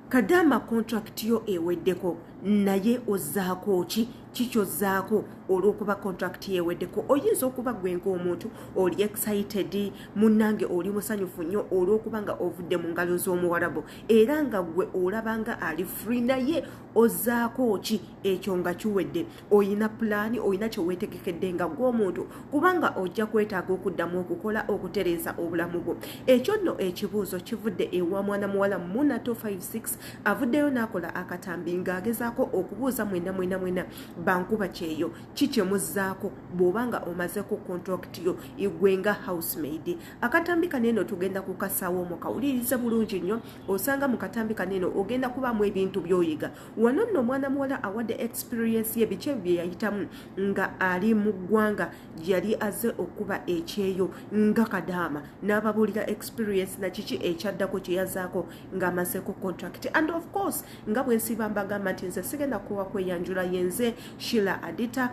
kadama contract yo eweddeko naye ozaako ki kikyozzaako olw'okuba contract yeweddeko. Oyinza okuba gwe ng'omuntu oli excited munnange oli musanyufu nnyo olw'okuba nga ovudde mu ngalo z'omuwarabu era nga gwe olaba nga ali free naye ozzaako ki ekyo nga kiwedde. Oyina pulaani, oyina kye weetegekedde nga gw'omuntu kubanga ojja kwetaaga okuddamu okukola okutereeza obulamu bwo. Ekyo nno ekibuuzo kivudde ewa mwana muwala Muna 256 avuddeyo n'akola akatambi ng'agezaako okubuuza mwena bankuba kyeyo kikye muzzaako bw'obanga omazeeko contract yo igwenga housemaid. Akatambi kaneno tugenda kukasaawo mu kawulirize bulungi nnyo. Osanga mu katambi kaneno ogenda kubaamu ebintu by'oyiga. Wano nno mwana muwala awadde experience ye biki bye yayitamu nga ali mu ggwanga yali azze okuba ekyeyo nga Kadaama n'ababuulira experience na kiki ekyaddako kye yazzaako ng'amazeeko contract. And of course nga bwe nsiba mbagamba nti nze sigenda kuwa kweyanjula yenze Shila Adita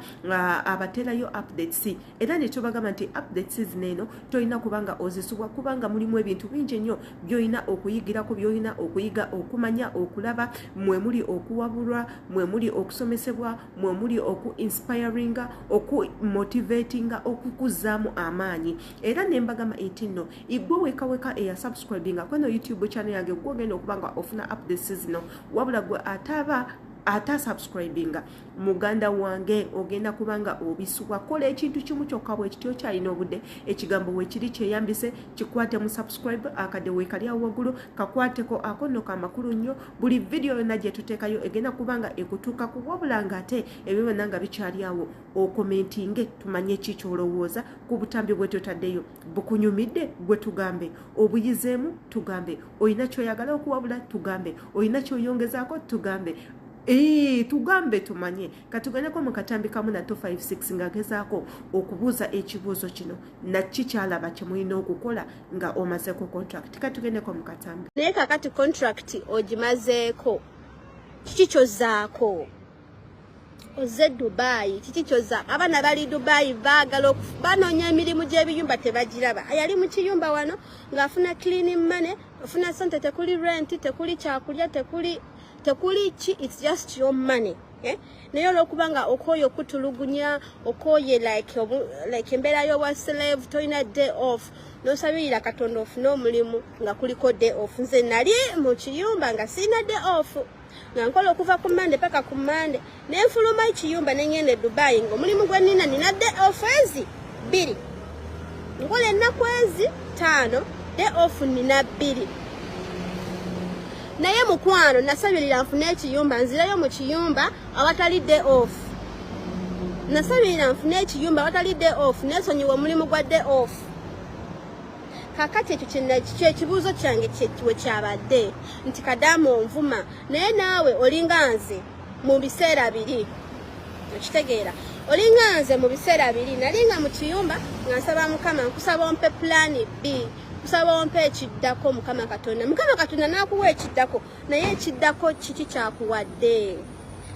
abaterayo updates era ne tubagamba nti updates zino toyina kubanga ozisubwa kubanga mulimu ebintu bingi nnyo byoyina okuyigirako byoyina okuyiga okumanya okulaba mwe muli okuwabulwa mwe muli okusomesebwa mwe muli inspiringa motivatinga okukuzaamu amaanyi. Era ne mbagamba eti nno igwe weka eya subscribinga kweno YouTube channel yange gwogenda okubanga ofuna updates zino wabula gwe ata subscribinga muganda wange ogenda kubanga obisubwa. Kola ekintu kimu kyokka bwe kityo kyalina obudde ekigambo we kiri kyeyambise kikwate mu subscribe akade wekali awo waggulu kakwateko akono kamakulu nnyo. Buli video yonna gye tuteekayo egenda kubanga ekutuuka ku wabula nga ate ebyo byonna nga bikyali awo okomentinge tumanye ki kyolowooza ku butambi bwe tutaddeyo. Bukunyumidde gwe tugambe, obuyizeemu tugambe, oyina kyoyagala okuwabula tugambe, oyina kyoyongezaako tugambe. Tugambe tumanye katuganyako mu katambi kamu na 256 ng'agezaako okubuuza ekibuuzo kino na kikyalaba kye mulina okukola nga omazeeko contract. Katugendeko mu katambi. Naye kakati contract ogimazeeko kiki kyozzaako? Ozze Dubai kiki kyozzaako? Abaana bali Dubai baagala banoonya emirimu gy'ebiyumba tebagiraba. Yali mu kiyumba wano ng'afuna cleaning money, afuna sente, tekuli rent, tekuli kyakulya, tekuli chi, it's just your money. Naye olw'okubanga okoye okutulugunya okoye like embeera y'obwa slave toyina day off nosabirira Katonda ofune omulimu nga kuliko day off. Nze nali mu kiyumba nga sina day off nga nkola okuva ku Monday paka ku Monday nenfuluma ekiyumba nengenda e Dubai ng'omulimu gwe nina day off ezi 2 nkola ennaku ezi 5 day off nina 2. Naye mukwano nasabirira nfune ekiyumba nzirayo mu kiyumba awatali day off. Nasabirira nfune ekiyumba awatali day off nesonyiwa omulimu gwa day off. Kakati ekyo ekibuuzo kyange kyekiwe kyabadde nti Kadaama onvuma naye naawe olinga nze mu biseera biri. Okitegeera olinga nze mu biseera biri nalinga mu kiyumba nga nsaba Mukama nkusaba ompe plan B. Kusaba ompe ekiddako Mukama Katonda. Mukama Katonda n'akuwa ekiddako naye ekiddako kiki kyakuwadde?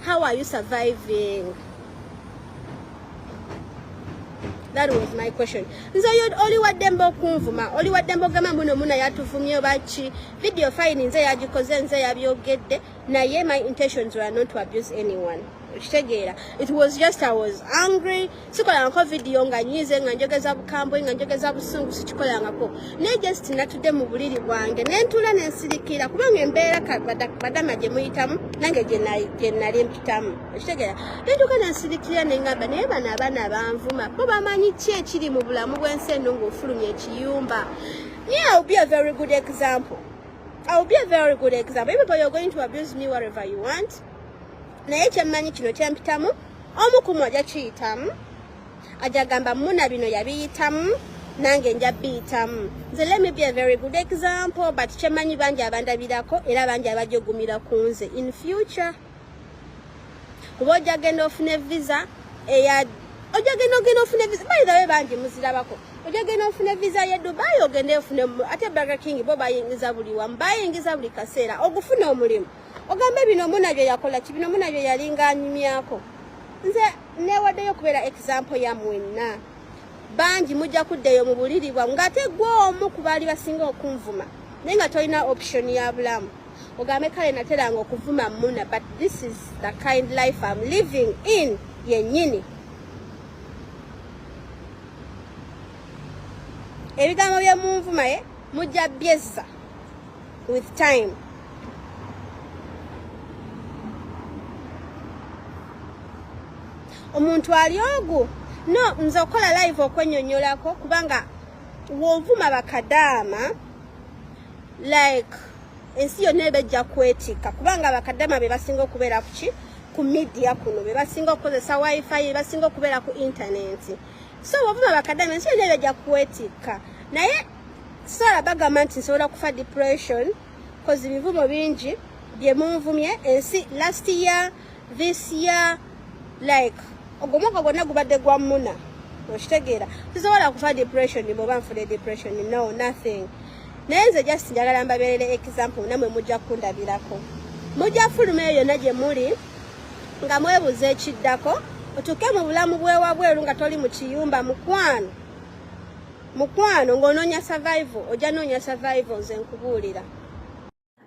How are you surviving? That was my question. Nze oli waddembe okunvuma, oli waddembe ogamba muno Muna yatuvumye baki. Video fine nze yagikoze nze yabyogedde naye my intentions were not to abuse anyone. Kitegeera. It was just I was angry. Sikola nko video nga nyize nga njogeza bukambwe nga njogeza busungu sikikola ngako. Ne just natudde mu buliri bwange nentula nensirikira kubanga embeera Kadaama gye muyitamu nange gye nali mpitamu. Kitegeera. Nentuka nensirikira nengamba naye bano abaana banvuma bo bamanyi ki ekiri mu bulamu bw'ensi eno ng'ofulumya ekiyumba. Yeah, I'll be a very good example. People, you're going to abuse me wherever you want. Naye kyemmanyi kino kyempitamu omu ku mwaja kiyitamu ajagamba Muna bino yabiyitamu nange nja biyitamu. Nze let me be a very good example but kyemmanyi bangi abandabirako era bangi abajogumira ku nze in future. Kuba ojagenda ofune visa ojagenda ofune visa by the way bangi muzirabako ojagenda ofune visa ya Dubai ogende ofune ate Burger King bo bayingiza buli wamu bayingiza buli kaseera ogufune omulimu ogambe bino Muna byo yakola kibino Muna byo yalinga anyumyako. Nze newaddeyo kubeera example ya mwenna bangi mujja kuddeyo mu buliri bwa ngate gwo omu ku baali basinga okunvuma naye nga tolina option ya bulamu. ogambe kale nateranga okuvuma muna, but this is the kind life I'm living in yennyini. Ebigambo bya munvuma mujja byessa with time. Omuntu ali ogwo no nze okola live okwenyonyolako kubanga wovuma bakadama like ensi yonna ebejja kwetika kubanga bakadama be basinga okubeera ku media kuno, be basinga okukozesa wifi, be basinga okubeera ku internet. So wovuma bakadama ensi yonna ebejja kwetika. Naye sala bagamba nti nsobola kufa depression cause bivumo bingi bye munvumye ensi last year, this year, like ogomoko gonna gubadde gwa muna okitegeera tisobola kufa depression bwoba nfune depression, no, nothing. Naye nze just njagala mbabeerere example namwe mujja kundabirako. Mujja fuluma eyo gye muli nga mwebuza ekiddako otuuke mu bulamu bwewabweru nga toli mu kiyumba mukwano ng'onoonya survival, ojja noonya survival nze nkubuulira.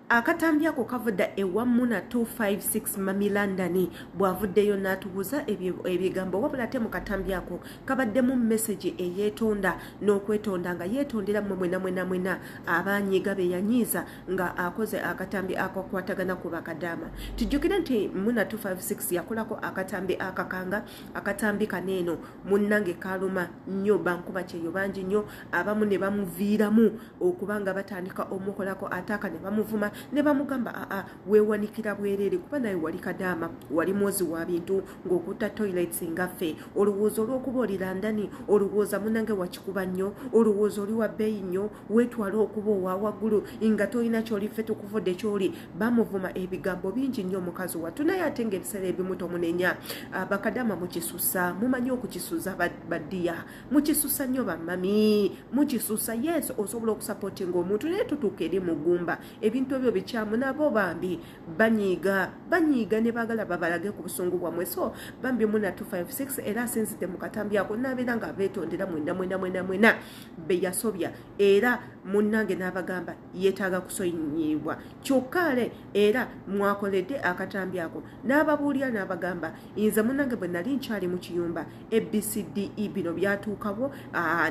Akatambi ako kavudde ewa Muna 256 Mami London bwavuddeyo n'atubuuza ebigambo wabula ate mu katambi ako kabaddemu message eyeetonda n'okwetonda nga yeetondera mwena abanyiga be yanyiiza nga akoze akatambi akakwatagana ku bakadama. Tujjukire nti Muna 256 yakolako akatambi akakanga, akatambi kaneeno munnange kaluma nnyo bankuba kyeyo bangi nnyo, abamu ne bamuviiramu okubanga batandika omukolako ataka ne bamuvuma ne bamugamba weewanikira bwerere kuba naye wali kadama, wali mwozi wa bintu ng'okutta toilets ngaffe, olowooza olw'okuba oli London, olowooza munange wakikuba nnyo, olowooza oli wa bbeeyi nnyo, weetwala okuba owa waggulu nga tolina kyoli ffe tukuvudde kyoli. Bamuvuma ebigambo bingi nnyo omukazi wattu, naye ate ng'ebiseera ebimu tomunenya. Bakadama mukisusa, mumanyi okukisuza baddiya, mukisusa nnyo bammami, mukisusa. Yes, osobola okusapootinga omuntu naye tutuuka eri mugumba ebintu ebyo bikyamu nabo bambi banyiiga ne baagala babalage ku busungu bwamwe. So bambi Muna 256 era asinzidde mu katambi ako n'abeera nga beetondera mwena be yasobya, era munnange n'abagamba yeetaaga kusoyinyibwa kyokkaale era mwakoledde akatambi ako n'ababuulira n'abagamba nze munnange bwe nali nkyali mu kiyumba ABCDE bino byatuukawo,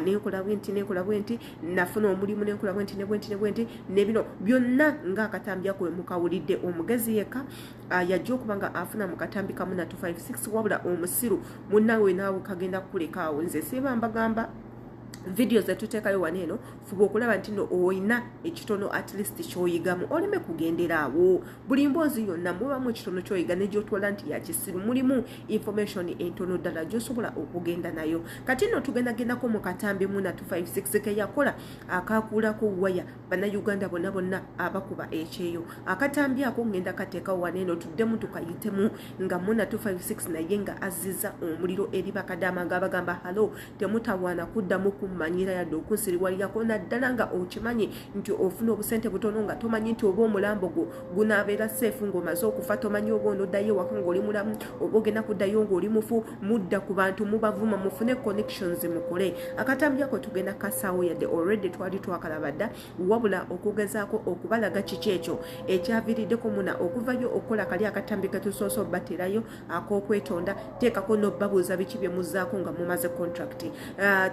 nenkola bwenti nafuna omulimu nenkola bwenti ne bino byonna ng'akatambi ako mukawulidde. Omugezi yekka yajja okuba nga afuna mu katambi ka Muna 256 wabula omusiru munnawe naawe kagenda kulekaawo. Nze siba mbagamba videos zetuteekayo waneeno fuba okulaba nti no oyina ekitono at least kyoyigamu, oleme kugendera awo. Buli mboozi yonna mubamu ekitono kyoyiga ne gyotwala nti yakisiru, mulimu information entono ddala gy'osobola okugenda nayo. Kati nno tugendagendako mu katambi Muna 256 ke yakola akakuulako waya bannayuganda bonna abakuba ekyeyo. Akatambi ako ngenda kateekawo waneeno tuddemu tukayitemu nga Muna 256 naye nga azizza omuliro eri bakadama ng'abagamba halo temutawaana kuddamu kumanyira yadde okunsiriwalirako naddala nga okimanyi nti ofuna obusente butono nga tomanyi nti oba omulambo gwo gunaabeera seefu ng'omaze okufa, tomanyi oba onoddayo waka ng'oli mulamu oba ogenda kuddayo ng'oli mufu. Mudda ku bantu mubavuma mufune connections mukole. Akatambi ako tugenda kasaawo yadde already twali twakalabadda wabula okugezaako okubalaga kiki ekyo ekyaviiriddeko Muna okuvayo okukola kali akatambi ketusoose obbaterayo ak'okwetonda. Teekako n'obbabuuza biki bye muzzaako nga mumaze contract.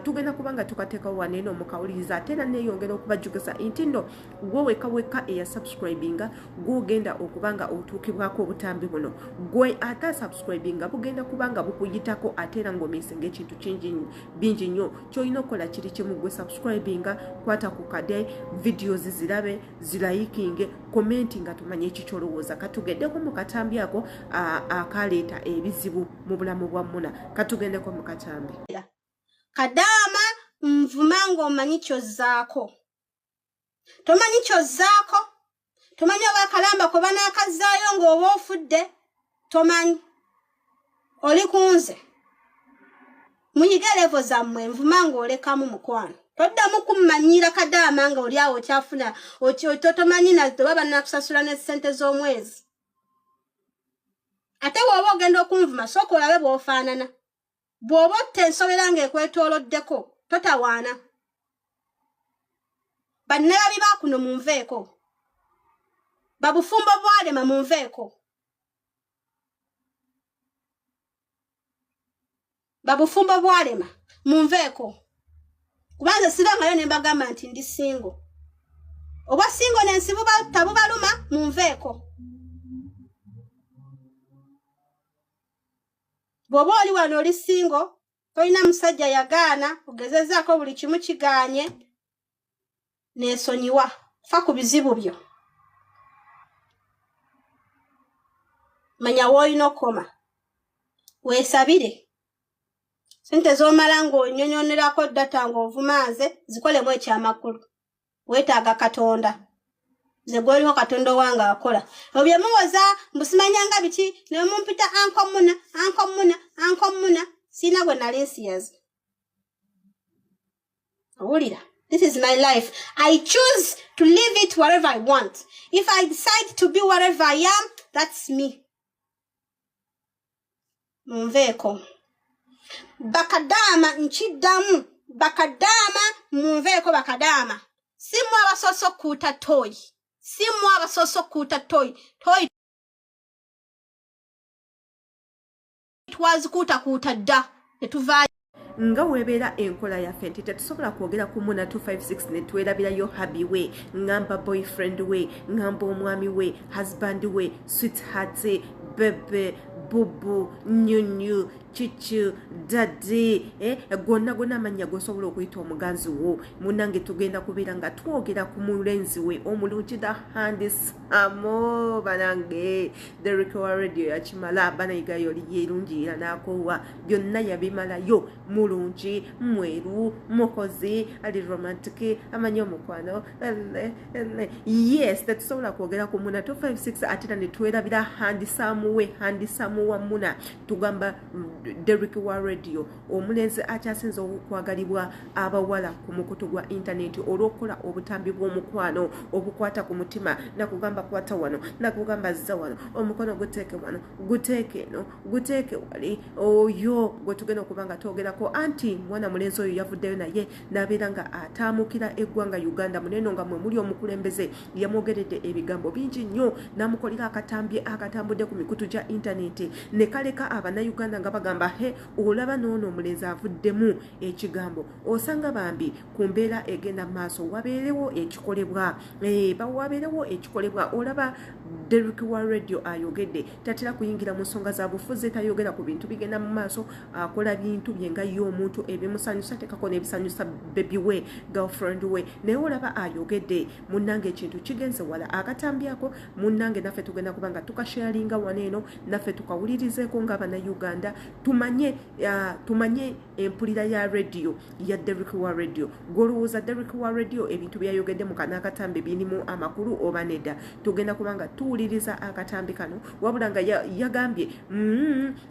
Tugenda kubanga tukateekawo waneeno mukawuliriza ate era neeyongera okubajjukiza nti nno gwe wekka eyasubscribinga gwogenda okubanga otuukibwako obutambi buno, gwe ate subscribinga bugenda kubanga bukuyitako ate era ng'omisinga ekintu bingi nnyo. Kyolina okukola kiri kimu, gwe subscribinga, kwata ku kade videos zirabe, zirayikinge, commenti nga tumanye ekikyolowooza. Katugendeko mu katambi ako akaleeta ebizibu mu bulamu bwa Muna. Katugendeko mu katambi. Kadama nvuma ng'omanyi kyozzaako, tomanyi kyozzaako, tomanyi oba akalamba kwe banaakazzaayo ng'oba ofudde, tomanyi oli kunze. Muyige levo zammwe nvuma ng'olekamu mukwano, toddamu kummanyira kadama nga oli awo okyafuna tomanyi oba banaakusasula ne ssente z'omwezi. Ate bw'oba ogenda okunvuma sooka olabe bw'ofaanana. Bw'oba otta ensobera ng'ekwetooloddeko totawaana. Bannalabi baakuno munveeko. babufumbo bwalema munveeko. Babufumbo bwalema munveeko. Kubanza sibangayo ne mbagamba nti ndi single. Oba single nensibu tabubaluma munveeko. Bwoba oli wano oli single, tolina musajja yagaana, ogezezaako buli kimu kiganye, neesonyiwa. Fa ku bizibu byo. Manya woolina okoma. Weesabire. Sente z'omala ng'onyonyonerako data ng'ovumaaze, zikolemu ekyamakulu. Weetaaga Katonda. Ze gwoliho Katonda wange akola. Obye muwoza mbusimanyanga biti ne mumpita ankomuna sina gwe nali nsiyazi. Owulira. This is my life. I choose to live it wherever I want. If I decide to be wherever I am, that's me. Munveeko. Bakadama nchiddamu. Bakadama munveeko bakadama. Simu abasoso kuuta toy. Simu abasoso kuuta toy. Toy. It was kuuta da. Netuva. Nga webeera enkola yaffe nti tetusobola kwogera ku Muna 256 ne twerabirayo hubby we, ngamba boyfriend we, ngamba omwami we, husband we, sweetheart, bebe, bubu, nyunyu, chichu, daddy, gonna amanya gosobola okuyita omuganzi wo. Munange tugenda kubeera nga twogera ku mulenzi we omulungi da handsome banange. Derrick wa radio yakimala banayigayo yerungiira n'akoowa byonna yabimalayo. Mulungi, mweru, mukozi, ali romantic, amanyi omukwano. Yes, tetusobola kwogera ku Muna 256 ate ne twerabira handsome wa Muna. Tugamba Derrick wa radio omulenzi akyasinza okwagalibwa abawala ku mukutu gwa internet olw'okukola obutambi bw'omukwano obukwata ku mutima, nakugamba kwata wano, nakugamba zza wano, omukono guteeke wano, guteeke eno, guteeke wali, oyo gwe tugenda okuba nga twogerako. Anti mwana mulenzi oyo yavuddeyo naye n'abeera nga ataamukira eggwanga Uganda muneno nga mwe muli omukulembeze yamwogeredde ebigambo bingi nnyo, n'amukolera akatambi akatambudde ku mikutu gya internet ne kaleka abannayuganda nga bagamba he olaba n'ono omulenzi avuddemu ekigambo. Osanga bambi ku mbeera egenda mu maaso wabeerewo ekikolebwa, wabeerewo ekikolebwa. Olaba Derrick wa radio ayogedde tatera kuyingira mu nsonga za bufuzi, tayogera ku bintu bigenda mu maaso, akola bintu bye nga y'omuntu ebimusanyusa, tekako n'ebisanyusa baby we, girlfriend we. Naye olaba ayogedde munnange ekintu kigenze wala akatambyako. Munnange naffe tugenda kuba nga tukasharinga waneeno, naffe tukawulirizeeko ng'abannayuganda tumanye empulira ya radio ya Derrick wa radio. Golowooza Derrick wa radio ebintu byayogedde mu kana akatambi birimu amakulu oba nedda? Tugenda kubanga tuwuliriza akatambi kano, wabula nga yagambye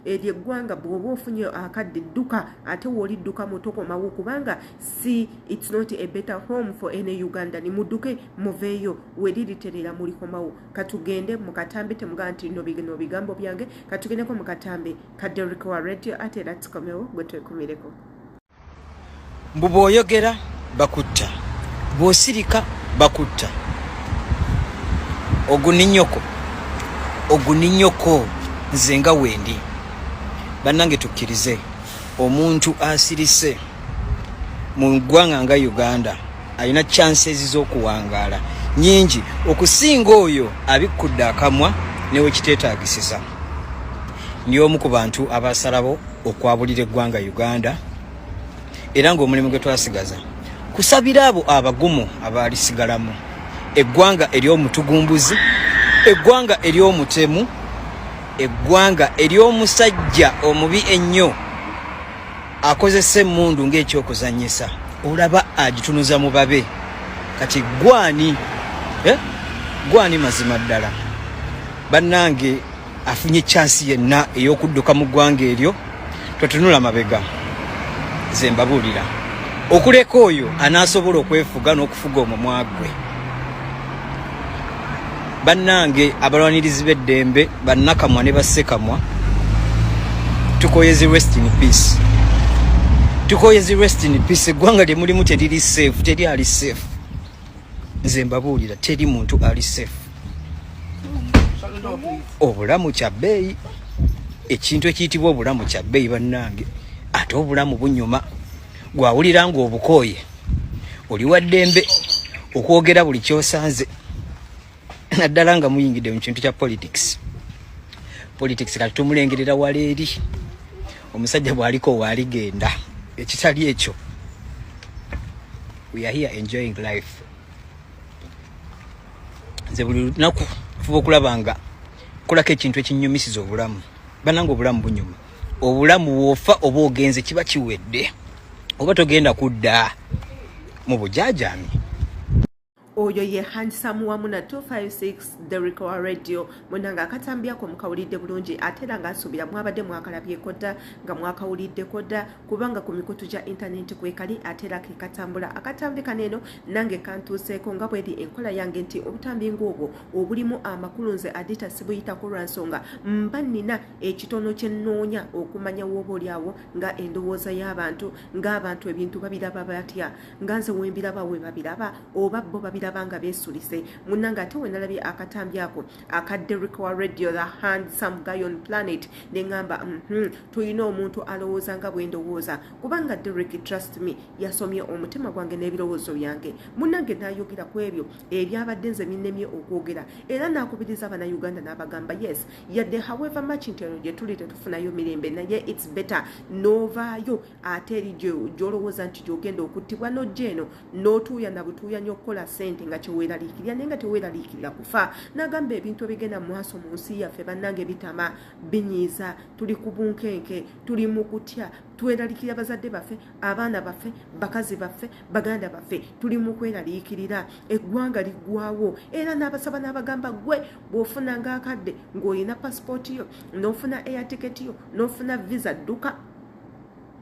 eryo eggwanga bw'oba ofunye akadde dduka ate w'olidduka mutokomawo, kubanga si it's not a better home for any Uganda. Ni mudduke muveeyo weririterera mulikomawo. Katugende mu katambi, temugaa nti no bigambo byange. Katugendeko mu katambi ka Derrick wa radio ate era tukomewo gwe twekumireko. Mbu bw'oyogera bakutta, bw'osirika bakutta. Oguninyoko nze nga wendi. Bannange tukkirize omuntu asirise mu ggwanga nga Uganda alina chances z'okuwangaala nyingi okusinga oyo abikkudde akamwa newe kiteetaagisisa. Ndi omu ku bantu abasalabo okwabulira eggwanga Uganda, era ng'omulimu gwe twasigaza kusabira abo abagumu abaalisigalamu. Eggwanga ery'omutugumbuzi, eggwanga ery'omutemu, eggwanga ery'omusajja omubi ennyo akozesa emmundu ng'ekyokuzannyisa. Olaba agitunuza mu babe. Kati gwani mazima ddala. Bannange afunye chansi yenna ey'okudduka mu ggwanga eryo, totunula mabega. Ze mbabuulira okuleka oyo anaasobola okwefuga n'okufuga omumwa gwe. Bannange abalwanirizi b'eddembe, bannakamwa ne bassekamwa, tukoyezi rest in peace. Tukoyezi rest in peace. Eggwanga lye mulimu teriri safe, teri ali safe. Nze mbabuulira teri muntu ali safe. obulamu kya bbeeyi ekintu ekiyitibwa obulamu kya bbeeyi bannange ate obulamu bunyuma gwawulira ng'obukooye oli wa ddembe okwogera buli kyosanze naddala nga muyingidde mu kintu kya politics kati tumulengerera wala eri omusajja bw'aliko waaligenda ekitali ekyo. We are here enjoying life. Nze buli lunaku fuba okulaba nga kolako ekintu ekinyumisiza obulamu bannange obulamu bunyuma obulamu bw'ofa oba ogenze kiba kiwedde oba togenda kudda mu bujaajami. Oyo ye handsome wamu na 256 Derrick wa radio munanga Katambi ako mukawulidde bulungi atera nga asubira mwabadde mwakalabye kodda nga mwakawulidde kodda kubanga ku mikutu gya internet kwekali atera kikatambula akatambi kaneno nange kantuseeko nga bwedi enkola yange nti obutambi ng'obwo obulimu amakulu nze adita sibuyitako lwansonga mba nina ekitono kye nnoonya okumanya w'oba olyawo nga endowooza y'abantu ng'abantu ebintu babiraba batya nga nze wembiraba we babiraba oba bo babiraba banga besulise munanga ate wenalabye akatambi ako aka Derrick wa radio the handsome guy on planet nengamba tuyina omuntu alowooza nga bwendowooza kubanga Derrick trust me yasomye omutima gwange n'ebirowoozo byange munange nayogera ku ebyo ebyabadde nze binnemye okwogera era nakubiriza abannayuganda n'abagamba yes yadde however much ntero gye tuli tetufunayo mirembe naye it's better novaayo ate eri gy'olowooza nti gy'ogenda okuttibwa n'ojjeeno n'otuuya na butuuya nnyo okukola sente nga kyeweeraliikirira naye nga teweeraliikirira kufa nagamba ebintu ebigenda mu maaso mu nsi yaffe bannange bitama binyiiza tuli ku bunkenke tuli mu kutya tweraliikirira bazadde baffe abaana baffe bakazi baffe baganda baffe tuli mu kweraliikirira eggwanga liggwawo era n'abasaba n'abagamba gwe bw'ofuna ng'akadde ng'olina passport yo n'ofuna air ticket yo n'ofuna visa dduka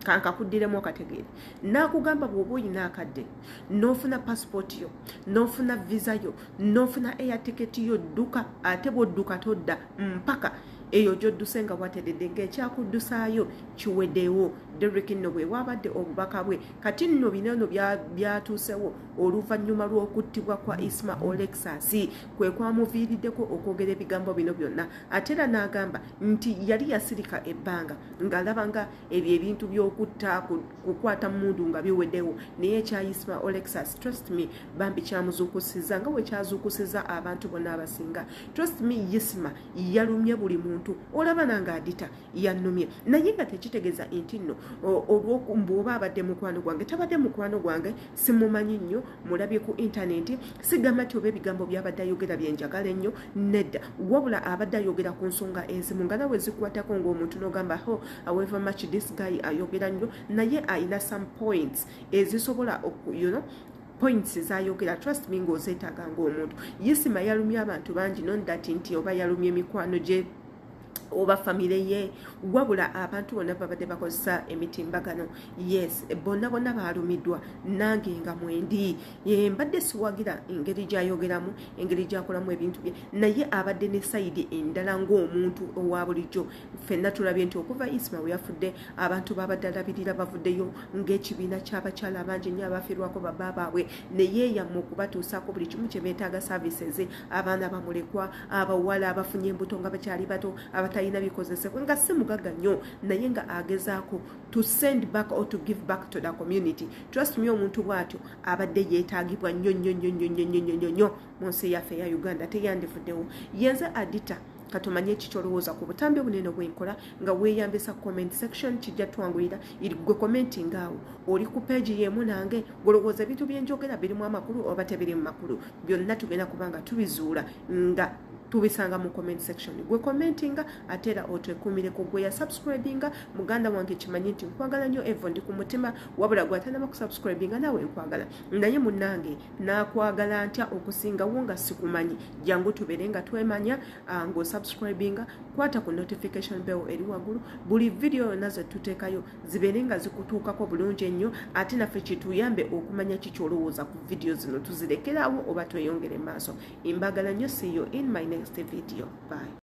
kankakuddiremu okategeere nakugamba bw'oba oyina akadde n'ofuna passport yo n'ofuna visa yo n'ofuna air ticket yo dduka ate bw'odduka todda mpaka eyo gy'odduse nga bwateredde ng'ekyakuddusaayo kiweddewo Derrick nno bwe wabadde obubaka bwe kati nno bino byatuusewo oluvannyuma lw'okuttibwa kwa Isma Olexas kwe kwamuviiriddeko okwogera ebigambo bino byonna ate era n'agamba nti yali yasirika ebbanga ng'alaba nga ebyo ebintu by'okutta kukwata mundu nga biweddewo naye ekya Isma Olexas trust me bambi kyamuzuukusiza nga bwe kyazuukusiza abantu bonna abasinga trust me Isma yalumye buli muntu olaba nanga adita yannumye naye nga tekitegeeza nti nno olw'okumbuoba abadde mukwano gwange tabadde mukwano gwange simumanyi nnyo mulabye ku intaneti sigamba nti oba ebigambo byabadde ayogera byenjagala ennyo nedda wabula abadde ayogera ku nsonga ezimu nga nawe zikwatako ng'omuntu n'ogamba however much this guy ayogera nnyo naye ayina some points ezisobola points zayogera trust me ng'ozeetaaga ng'omuntu Isma yalumye abantu bangi nondati nti oba yalumye mikwano gye oba famire ye wabula abantu bonna babadde bakozesa emitimbagano yes bonna baalumiddwa nange nga mwendi mbadde siwagira engeri gyayogeramu engeri gyakolamu ebintu bye naye abadde ne sayidi endala ng'omuntu owa bulijjo ffenna tulabye nti okuva Isma we yafudde abantu babadde alabirira bavuddeyo ng'ekibiina ky'abakyala abangi nnyo abafiirwako Bbawe ne yeeyamma okubatuusaako buli kimu kye beetaaga services abaana bamulekwa abawala abafunye embuto nga bakyali bato talina bikozesebwa nga si mugagga nnyo naye nga agezaako to send back or to give back to the community trust me omuntu bw'atyo abadde yeetaagibwa nnyo mu nsi yaffe eya Uganda teyandifuddewo yenze adita katumanye ekikyolowooza ku butambi obunene bw'enkola nga weeyambisa comment section kijja twanguyira gwe commenting awo oli ku page y'emu nange golowooza ebintu byenjogera birimu amakulu oba tebirimu makulu byonna tugenda kubanga tubizuula nga tubisanga mu comment section gwe commentinga ate era otwekumireko gwe ya subscribinga muganda wange kimanyi nti nkwagala nnyo evo ndi ku mutima wabula gwatanama ku subscribinga nawe nkwagala naye munnange nakwagala ntya okusingawo nga sikumanyi jangu tubeere nga twemanya ng'osubscribinga kwata ku notification bell eri waggulu buli video yonna ze tuteekayo zibeere nga zikutuukako bulungi ennyo ate naffe kituyambe okumanya kikyolowooza ku video zino tuzirekerawo oba tweyongere maaso imbagala nnyo see you in my next video. Bye.